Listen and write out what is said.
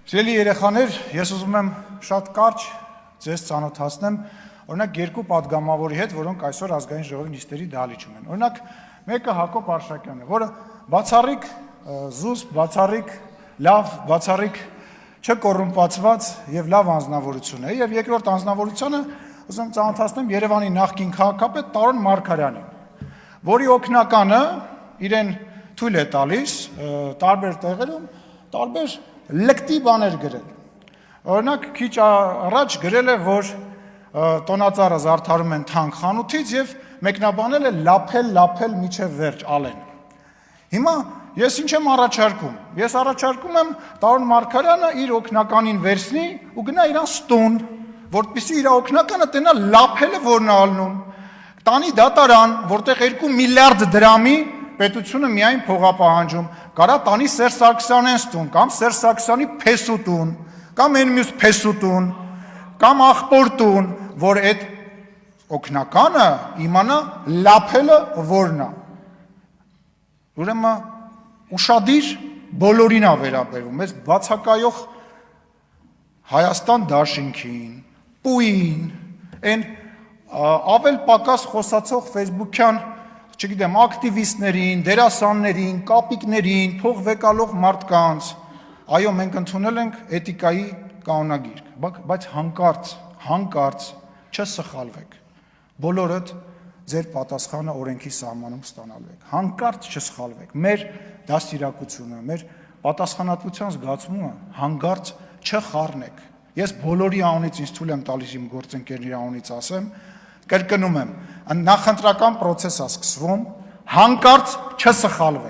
Սիրելի երեխաներ, ես ուզում եմ շատ կարճ ձեզ ծանոթացնեմ օրինակ երկու պատգամավորի հետ, որոնք այսօր ազգային ժողովի նիստերի դահլիճում են։ Օրինակ, մեկը Հակոբ Արշակյանն է, որը բացառիկ զուսպ, բացառիկ լավ, բացառիկ չկոռումպացված եւ լավ անձնավորություն է, եւ երկրորդ անձնավորությունը ուզում եմ ծանոթացնեմ Երևանի նախկին քաղաքապետ Տարոն Մարգարյանին, որի օգնականը իրեն թույլ է տալիս տարբեր տեղերում տարբեր լկտի բաներ գրել։ Օրինակ, քիչ առաջ գրել է, որ տոնածառը զարդարում են թանկ խանութից եւ մեկնաբանել է լափել միջև վերջ ալեն։ Հիմա ես ինչ եմ առաջարկում։ Ես առաջարկում եմ Տարոն Մարգարյանը իր օգնականին վերցնի ու գնա իրան ստուն, որպեսզի իր օգնականը տենա լափելը որն է ալնում։ Տանի դատարան, որտեղ 2 միլիարդ դրամի պետությունը միայն փողապահանջում, կարա տանի Սերժ Սարգսյանեն ստուն, կամ Սերժ Սարգսյանի փեսուտուն, կամ այն մյուս փեսուտուն, կամ աղբոր տուն, որ այդ օգնականը իմանա լափելը որն է։ Ուրեմն ուշադիր բոլորին է վերաբերվում, այս բացակայող Հայաստան դաշինքին, պուին, այն ավել պակաս խոսացող Facebook-յան, չգիտեմ, ակտիվիստներին, դերասաններին, կապիկներին, փող վեկալող մարդկանց, այո, մենք ընդունել ենք էթիկայի կանոնագիրք, բայց հանկարծ չսխալվեք, բոլորդ ձեր պատասխանը օրենքի սահմանում ստանալու եք, հանկարծ չսխալվեք, մեր դաստիարակությունը, մեր պատասխանատվության զգացումը հանկարծ չխառնեք, ես բոլորի անունից ինձ թույլ եմ տալիս իմ գործընկերների անունից ասեմ, կրկնում եմ, նախընտրական պրոցես է սկսվում, հանկարծ չսխալվեք։